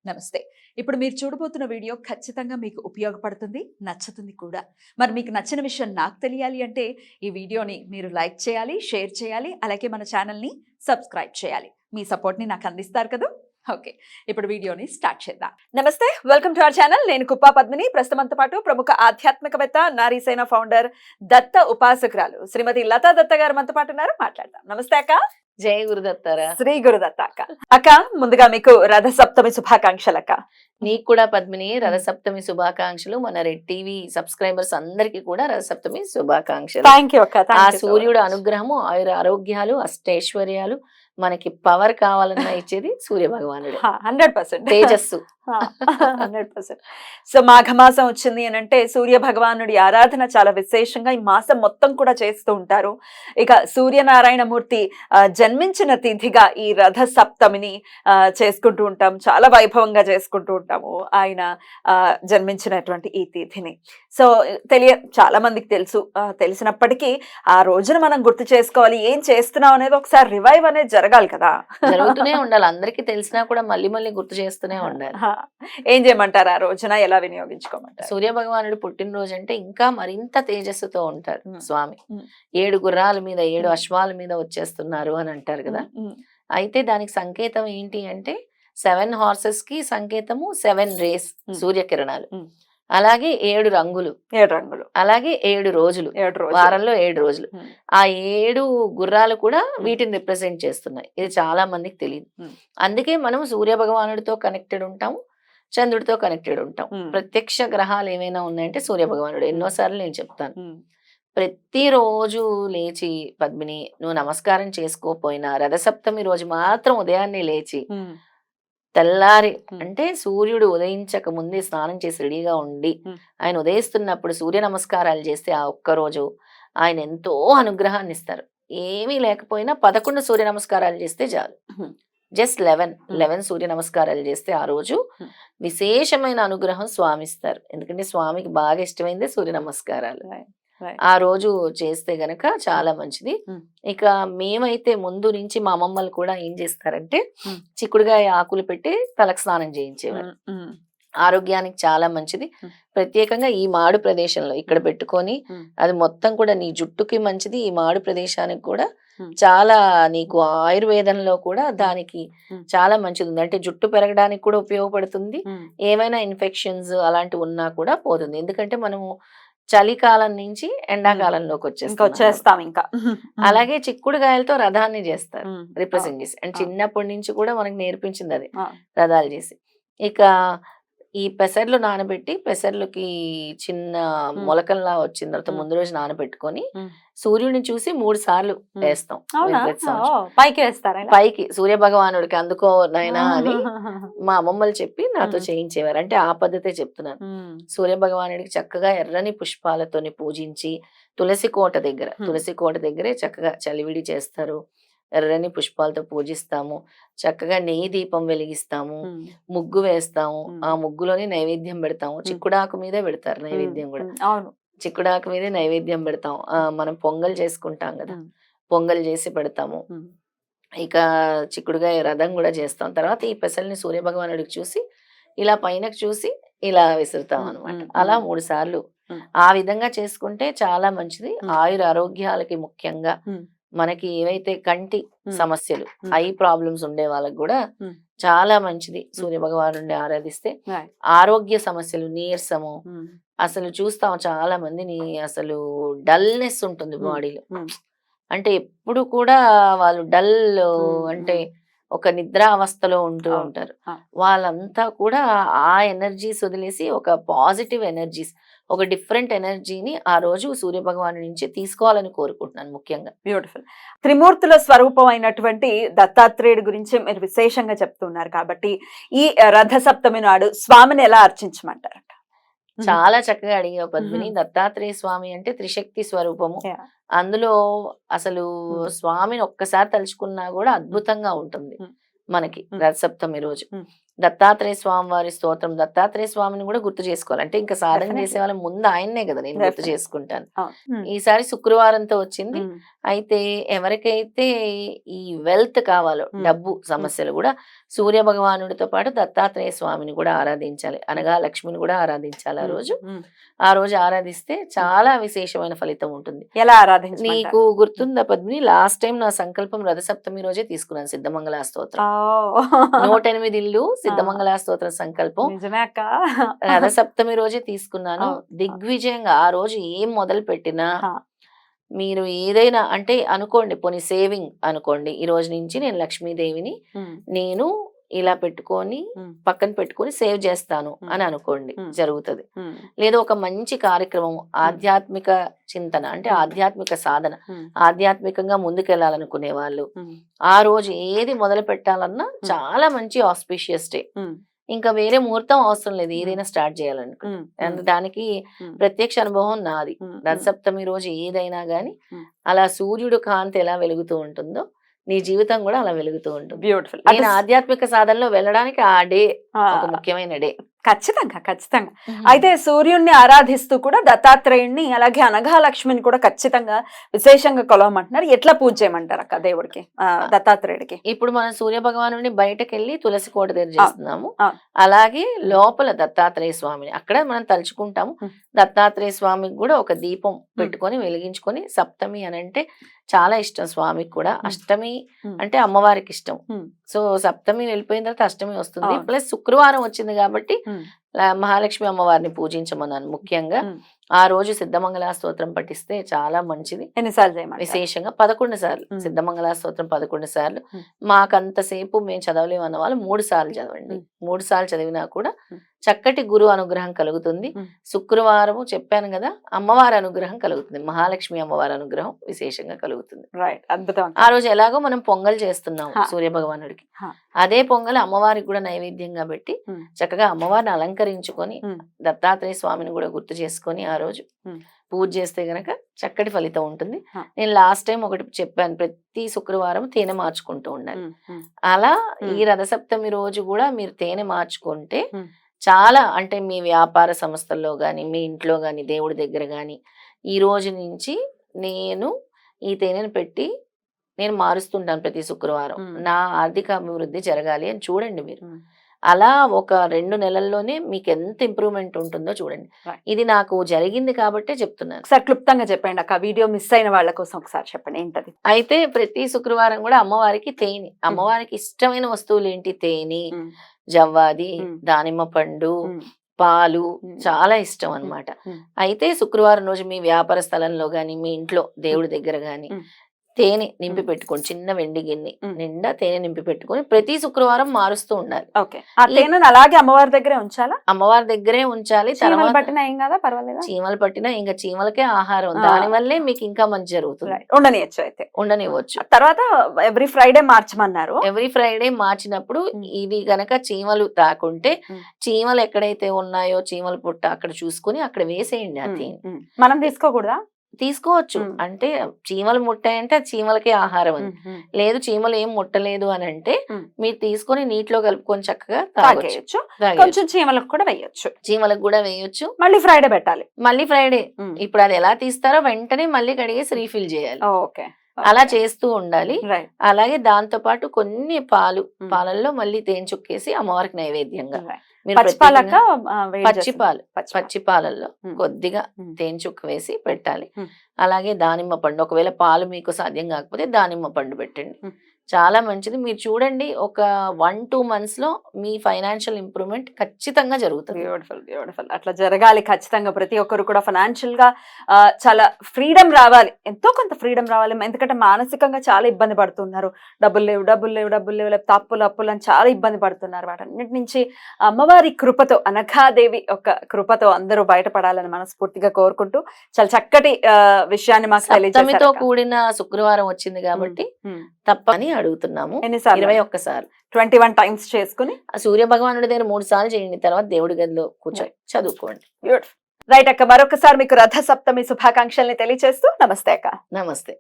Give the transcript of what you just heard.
నమస్తే. ఇప్పుడు మీరు చూడబోతున్న వీడియో ఖచ్చితంగా మీకు ఉపయోగపడుతుంది, నచ్చుతుంది కూడా. మరి మీకు నచ్చిన విషయం నాకు తెలియాలి అంటే ఈ వీడియోని మీరు లైక్ చేయాలి, షేర్ చేయాలి, అలాగే మన ఛానల్ని సబ్స్క్రైబ్ చేయాలి. మీ సపోర్ట్ని నాకు అందిస్తారు కదా. ఓకే, ఇప్పుడు వీడియోని స్టార్ట్ చేద్దాం. నమస్తే, వెల్కమ్ టు అవర్ ఛానల్. నేను కుప్పా పద్మిని. ప్రస్తుతంతో పాటు ప్రముఖ ఆధ్యాత్మికవేత్త, నారీసేన ఫౌండర్, దత్త ఉపాసకురాలు శ్రీమతి లతా దత్త గారు మనతో పాటు ఉన్నారు. మాట్లాడదాం. నమస్తే అక్క. జై గురుదత్తారా. శ్రీ గురుదత్త అక్క. అక్క, ముందుగా మీకు రథ సప్తమి శుభాకాంక్షలు అక్క. నీకు కూడా పద్మిని రథసప్తమి శుభాకాంక్షలు. మన రెడ్ టీవీ సబ్స్క్రైబర్స్ అందరికి కూడా రథసప్తమి శుభాకాంక్షలు. థ్యాంక్ యూ అక్క. ఆ సూర్యుడు అనుగ్రహము, ఆయుర ఆరోగ్యాలు, అష్టైశ్వర్యాలు, మనకి పవర్ కావాలన్నా ఇచ్చేది సూర్య భగవానుడు. 100% తేజస్సు. 100%. సో మాఘమాసం వచ్చింది అని అంటే సూర్య భగవానుడి ఆరాధన చాలా విశేషంగా ఈ మాసం మొత్తం కూడా చేస్తూ ఉంటారు. ఇక సూర్యనారాయణమూర్తి జన్మించిన తిథిగా ఈ రథ సప్తమిని చేసుకుంటూ ఉంటాం. చాలా వైభవంగా చేసుకుంటూ ఉంటాము ఆయన జన్మించినటువంటి ఈ తిథిని. సో చాలా మందికి తెలుసు. తెలిసినప్పటికీ ఆ రోజున మనం గుర్తు చేసుకోవాలి, ఏం చేస్తున్నాం అనేది ఒకసారి రివైవ్ అనేది జరగాలి కదా. జరుగుతూనే ఉండాలి. అందరికీ తెలిసినా కూడా మళ్ళీ మళ్ళీ గుర్తు చేస్తూనే ఉండాలి. ఏం చేయమంటారు? ఆ రోజున ఎలా వినియోగించుకోమంటారు? సూర్య భగవానుడు పుట్టినరోజు అంటే ఇంకా మరింత తేజస్సుతో ఉంటారు స్వామి. 7 గుర్రాల మీద 7 అశ్వాల మీద వచ్చేస్తున్నారు అని అంటారు కదా. అయితే దానికి సంకేతం ఏంటి అంటే 7 హార్సెస్ కి సంకేతము 7 రేస్ సూర్యకిరణాలు, అలాగే 7 రంగులు, అలాగే 7 రోజులు, వారంలో 7 రోజులు. ఆ 7 గుర్రాలు కూడా వీటిని రిప్రజెంట్ చేస్తున్నాయి. ఇది చాలా మందికి తెలియదు. అందుకే మనం సూర్య భగవానుడితో కనెక్టెడ్ ఉంటాము, చంద్రుడితో కనెక్టెడ్ ఉంటాం. ప్రత్యక్ష గ్రహాలు ఏమైనా ఉన్నాయంటే సూర్య భగవానుడు. ఎన్నోసార్లు నేను చెప్తాను, ప్రతిరోజు లేచి పద్మిని నువ్వు నమస్కారం చేసుకోపోయినా రథసప్తమి రోజు మాత్రం ఉదయాన్నే లేచి తెల్లారి అంటే సూర్యుడు ఉదయించక ముందే స్నానం చేసి రెడీగా ఉండి ఆయన ఉదయిస్తున్నప్పుడు సూర్య నమస్కారాలు చేస్తే ఆ ఒక్కరోజు ఆయన ఎంతో అనుగ్రహాన్ని ఇస్తారు. ఏమీ లేకపోయినా 11 సూర్య నమస్కారాలు చేస్తే చాలు. జస్ట్ 11 సూర్య నమస్కారాలు చేస్తే ఆ రోజు విశేషమైన అనుగ్రహం స్వామి ఇస్తారు. ఎందుకంటే స్వామికి బాగా ఇష్టమైందే సూర్య నమస్కారాలు. ఆ రోజు చేస్తే గనక చాలా మంచిది. ఇక మేమైతే ముందు నుంచి మా అమ్మమ్మలు కూడా ఏం చేస్తారంటే చిక్కుడుగాయ ఆకులు పెట్టి తలకు స్నానం చేయించేవారు. ఆరోగ్యానికి చాలా మంచిది. ప్రత్యేకంగా ఈ మాడు ప్రదేశంలో ఇక్కడ పెట్టుకొని అది మొత్తం కూడా నీ జుట్టుకి మంచిది. ఈ మాడు ప్రదేశానికి కూడా చాలా నీకు ఆయుర్వేదంలో కూడా దానికి చాలా మంచిది ఉంది. అంటే జుట్టు పెరగడానికి కూడా ఉపయోగపడుతుంది. ఏమైనా ఇన్ఫెక్షన్స్ అలాంటివి ఉన్నా కూడా పోతుంది. ఎందుకంటే మనము చలికాలం నుంచి ఎండాకాలంలోకి వచ్చేస్తాం. ఇంకా అలాగే చిక్కుడుగాయలతో రథాన్ని చేస్తారు, రిప్రజెంట్ చేసి. అండ్ చిన్నప్పటి నుంచి కూడా మనకు నేర్పించింది అది, రథాలు చేసి. ఇక ఈ పెసర్లు నానబెట్టి, పెసర్లకి చిన్న మొలకల్లా వచ్చిన తర్వాత ముందు రోజు నానబెట్టుకొని సూర్యుడిని చూసి 3 సార్లు వేస్తాం. పైకి వేస్తారా? పైకి సూర్య భగవానుడికి అందుకో నాయనా అని మా అమ్మమ్మలు చెప్పి నాతో చేయించేవారు. అంటే ఆ పద్ధతే చెప్తున్నాను. సూర్య భగవానుడికి చక్కగా ఎర్రని పుష్పాలతోని పూజించి తులసి కోట దగ్గరే చక్కగా చలివిడి చేస్తారు. ఎర్రని పుష్పాలతో పూజిస్తాము. చక్కగా నెయ్యి దీపం వెలిగిస్తాము, ముగ్గు వేస్తాము. ఆ ముగ్గులోనే నైవేద్యం పెడతాము. చిక్కుడాకు మీదే పెడతారు నైవేద్యం కూడా. చిక్కుడాకు మీదే నైవేద్యం పెడతాం. మనం పొంగల్ చేసుకుంటాం కదా, పొంగల్ చేసి పెడతాము. ఇక చిక్కుడుగాయ రథం కూడా చేస్తాం. తర్వాత ఈ పెసల్ని సూర్య భగవానుడికి చూసి ఇలా పైనకు చూసి ఇలా విసురుతాం అనమాట. అలా 3 సార్లు ఆ విధంగా చేసుకుంటే చాలా మంచిది. ఆయుర ఆరోగ్యాలకి ముఖ్యంగా మనకి ఏవైతే కంటి సమస్యలు, ఐ ప్రాబ్లమ్స్ ఉండే వాళ్ళకి కూడా చాలా మంచిది సూర్య భగవానుడిని ఆరాధిస్తే. ఆరోగ్య సమస్యలు, నీరసము, అసలు చూస్తాం చాలా మందిని అసలు డల్నెస్ ఉంటుంది బాడీలో. అంటే ఎప్పుడు కూడా వాళ్ళు డల్, అంటే ఒక నిద్రావస్థలో ఉంటూ ఉంటారు. వాళ్ళంతా కూడా ఆ ఎనర్జీస్ వదిలేసి ఒక పాజిటివ్ ఎనర్జీస్, ఒక డిఫరెంట్ ఎనర్జీని ఆ రోజు సూర్య భగవాను నుంచి తీసుకోవాలని కోరుకుంటున్నాను ముఖ్యంగా. బ్యూటిఫుల్. త్రిమూర్తుల స్వరూపం అయినటువంటి దత్తాత్రేయుడి గురించి మీరు విశేషంగా చెప్తున్నారు కాబట్టి ఈ రథ సప్తమి నాడు స్వామిని ఎలా అర్చించమంటారు? చాలా చక్కగా అడిగావు పద్మిని. దత్తాత్రేయ స్వామి అంటే త్రిశక్తి స్వరూపము. అందులో అసలు స్వామిని ఒక్కసారి తలుచుకున్నా కూడా అద్భుతంగా ఉంటుంది. మనకి ఉమ్. రథసప్తమి రోజు ఉమ్. దత్తాత్రేయ స్వామి వారి స్తోత్రం, దత్తాత్రేయ స్వామిని కూడా గుర్తు చేసుకోవాలి. అంటే ఇంకా సాధన Definitely. చేసే వాళ్ళ ముందు ఆయన్నే కదా నేను గుర్తు Definitely. చేసుకుంటాను. ఉమ్. ఈసారి శుక్రవారంతో వచ్చింది. ఉమ్. అయితే ఎవరికైతే ఈ వెల్త్ కావాలో, ఉమ్. డబ్బు సమస్యలు కూడా సూర్య భగవానుడితో పాటు దత్తాత్రేయ స్వామిని కూడా ఆరాధించాలి, అనగా లక్ష్మిని కూడా ఆరాధించాలి ఆ రోజు. ఉమ్. ఆ రోజు ఆరాధిస్తే చాలా విశేషమైన ఫలితం ఉంటుంది. ఎలా ఆరాధించమంటారు? నీకు గుర్తుందా పద్మిని, లాస్ట్ టైం నా సంకల్పం రథసప్తమి రోజే తీసుకున్నాను సిద్ధమంగళ స్తోత్రం. 108 ఇల్లు సిద్ధమంగళ స్తోత్రం సంకల్పం నిజమే అక్క. రథసప్తమి రోజే తీసుకున్నాను. అవును. దిగ్విజయంగా ఆ రోజు ఏం మొదలు పెట్టినా ఆ. మీరు ఏదైనా అంటే అనుకోండి, పోనీ సేవింగ్ అనుకోండి, ఈ రోజు నుంచి నేను లక్ష్మీదేవిని ఉమ్. నేను ఇలా పెట్టుకొని ఉమ్. పక్కన పెట్టుకొని సేవ్ చేస్తాను ఉమ్. అని అనుకోండి, ఉమ్. జరుగుతుంది. ఉమ్. లేదా ఒక మంచి కార్యక్రమం, ఆధ్యాత్మిక చింతన అంటే ఉమ్. ఆధ్యాత్మిక సాధన, ఉమ్. ఆధ్యాత్మికంగా ముందుకెళ్లాలనుకునే వాళ్ళు ఉమ్. ఆ రోజు ఏది మొదలు పెట్టాలన్నా చాలా మంచి ఆస్పిషియస్ డే. ఉమ్. ఇంకా వేరే ముహూర్తం అవసరం లేదు, ఉమ్. ఏదైనా స్టార్ట్ చేయాలనుకో. ఉమ్. దానికి ఉమ్. ప్రత్యక్ష అనుభవం నాది. ఉమ్. రథసప్తమి రోజు ఏదైనా గాని ఉమ్. అలా సూర్యుడు కాంతి ఎలా వెలుగుతూ ఉంటుందో నీ జీవితం కూడా అలా వెలుగుతూ ఉంటుంది. బ్యూటిఫుల్. నేను ఆధ్యాత్మిక సాధనలో వెళ్ళడానికి ఆ డే ఒక ముఖ్యమైన డే. ఖచ్చితంగా ఖచ్చితంగా. అయితే సూర్యుడిని ఆరాధిస్తూ కూడా దత్తాత్రేయుడిని అలాగే అనఘాలక్ష్మిని కూడా ఖచ్చితంగా విశేషంగా కొలవమంటున్నారు. ఎట్లా పూజ చేయమంటారు అక్క దేవుడికి, దత్తాత్రేయుడికి? ఇప్పుడు మనం సూర్య భగవానుడిని బయటకు వెళ్ళి తులసి కోట దగ్గర చేస్తున్నాము, ఆ. అలాగే లోపల దత్తాత్రేయ స్వామిని అక్కడ మనం తలుచుకుంటాము. దత్తాత్రేయ స్వామికి కూడా ఒక దీపం పెట్టుకొని వెలిగించుకొని, సప్తమి అని అంటే చాలా ఇష్టం స్వామికి కూడా, అష్టమి అంటే అమ్మవారికి ఇష్టం. సో సప్తమి వెళ్ళిపోయిన తర్వాత అష్టమి వస్తుంది, ప్లస్ శుక్రవారం వచ్చింది కాబట్టి మహాలక్ష్మి అమ్మవారిని పూజించమన్నాను ముఖ్యంగా. ఆ రోజు సిద్ధమంగళ స్తోత్రం పఠిస్తే చాలా మంచిది. ఎన్నిసార్లు చేయమంటారు? విశేషంగా 11 సార్లు సిద్ధమంగళ స్తోత్రం, 11 సార్లు. మాకంతసేపు మేము చదవలేము అన్న వాళ్ళు 3 సార్లు చదవండి. 3 సార్లు చదివినా కూడా చక్కటి గురు అనుగ్రహం కలుగుతుంది. శుక్రవారము చెప్పాను కదా, అమ్మవారి అనుగ్రహం కలుగుతుంది, మహాలక్ష్మి అమ్మవారి అనుగ్రహం విశేషంగా కలుగుతుంది. అద్భుతం. ఆ రోజు ఎలాగో మనం పొంగల్ చేస్తున్నాం సూర్య భగవానుడికి, అదే పొంగల్ అమ్మవారికి కూడా నైవేద్యంగా పెట్టి చక్కగా అమ్మవారిని అలంకరించుకొని దత్తాత్రేయ స్వామిని కూడా గుర్తు చేసుకొని ఆ రోజు పూజ చేస్తే గనక చక్కటి ఫలితం ఉంటుంది. నేను లాస్ట్ టైం ఒకటి చెప్పాను, ప్రతి శుక్రవారం తేనె మార్చుకుంటూ ఉండాలి. అలా ఈ రథసప్తమి రోజు కూడా మీరు తేనె మార్చుకుంటే చాలా, అంటే మీ వ్యాపార సంస్థల్లో గాని, మీ ఇంట్లో గాని, దేవుడి దగ్గర గాని, ఈ రోజు నుంచి నేను ఈ తేనెను పెట్టి నేను మారుస్తుంటాను ప్రతి శుక్రవారం, నా ఆర్థిక అభివృద్ధి జరగాలి అని చూడండి మీరు. అలా ఒక 2 నెలల్లోనే మీకు ఎంత ఇంప్రూవ్మెంట్ ఉంటుందో చూడండి. ఇది నాకు జరిగింది కాబట్టే చెప్తున్నాను. ఒకసారి క్లుప్తంగా చెప్పండి అక్క, వీడియో మిస్ అయిన వాళ్ళ కోసం ఒకసారి చెప్పండి ఏంటది. అయితే ప్రతి శుక్రవారం కూడా అమ్మవారికి తేనె, అమ్మవారికి ఇష్టమైన వస్తువులు ఏంటి, తేనె, జవ్వాది, దానిమ్మ పండు, పాలు చాలా ఇష్టం అన్నమాట. అయితే శుక్రవారం రోజు మీ వ్యాపార స్థలంలో గాని, మీ ఇంట్లో దేవుడి దగ్గర గాని తేనె నింపి పెట్టుకోండి, చిన్న వెండి గిన్నె నిండా తేనె నింపి పెట్టుకొని ప్రతి శుక్రవారం మారుస్తూ ఉండాలి. ఆ తేనెను అలాగే అమ్మవారి దగ్గరే ఉంచాలా? అమ్మవారి దగ్గరే ఉంచాలి. చీమలు పట్టినా ఏం కదా, పర్వాలేదు. చీమలు పట్టినా ఇంకా చీమలకే ఆహారం, దాని వల్లే మీకు ఇంకా మంచి జరుగుతుంది. ఉండనియచ్చు, అయితే ఉండనివ్వచ్చు. తర్వాత ఎవ్రీ ఫ్రైడే మార్చమన్నారు. ఎవ్రీ ఫ్రైడే మార్చినప్పుడు ఇవి గనక చీమలు తాకుంటే, చీమలు ఎక్కడైతే ఉన్నాయో చీమల పుట్ట అక్కడ చూసుకుని అక్కడ వేసేయండి ఆ తేనె. మనం తీసుకోకూడదా? తీసుకోవచ్చు. అంటే చీమలు ముట్టాయంటే అది చీమలకే ఆహారం అని, లేదు చీమలు ఏం ముట్టలేదు అని అంటే మీరు తీసుకొని నీటిలో కలుపుకొని చక్కగా తాగొచ్చు. కొంచెం చీమలకు కూడా వేయొచ్చు, చీమలకు కూడా వేయొచ్చు. మళ్ళీ ఫ్రైడే పెట్టాలి. మళ్ళీ ఫ్రైడే ఇప్పుడు అది ఎలా తీస్తారో వెంటనే మళ్ళీ కడిగేసి రీఫిల్ చేయాలి. అలా చేస్తూ ఉండాలి. అలాగే దాంతో పాటు కొన్ని పాలల్లో మళ్ళీ తేనె చుక్కేసి అమ్మవారికి నైవేద్యంగా, పచ్చి పాలల్లో కొద్దిగా తేనె చుక్క వేసి పెట్టాలి. అలాగే దానిమ్మ పండు, ఒకవేళ పాలు మీకు సాధ్యం కాకపోతే దానిమ్మ పండు పెట్టండి, చాలా మంచిది. మీరు చూడండి, ఒక 1-2 months లో మీ ఫైనాన్షియల్ ఇంప్రూవ్మెంట్ ఖచ్చితంగా జరుగుతుంది. Beautiful beautiful. అట్లా జరగాలి ఖచ్చితంగా. ప్రతి ఒక్కరు కూడా ఫైనాన్షియల్ గా చాలా ఫ్రీడమ్ రావాలి, ఎంతో కొంత ఫ్రీడమ్ రావాలి. ఎందుకంటే మానసికంగా చాలా ఇబ్బంది పడుతున్నారు, డబ్బులు లేవు డబ్బులు లేవు డబ్బులు లేవు, లేకపోతే అప్పులు అని చాలా ఇబ్బంది పడుతున్నారు. వాటన్నిటి నుంచి అమ్మవారి కృపతో, అనఘాదేవి ఒక కృపతో అందరూ బయటపడాలని మనస్ఫూర్తిగా కోరుకుంటూ చాలా చక్కటి విషయాన్ని మాకు తెలియజేశారు. కూడిన శుక్రవారం వచ్చింది కాబట్టి తప్పని అడుగుతున్నాము. 21 సార్లు 21 times చేసుకుని సూర్య భగవానుడి దగ్గర 3 సార్లు చేయండి, తర్వాత దేవుడి గదిలో కూర్చొని చదువుకోండి. రైట్ అక్క, మరొకసారి మీకు రథ సప్తమి శుభాకాంక్షల్ని తెలియజేస్తూ నమస్తే అక్క. నమస్తే.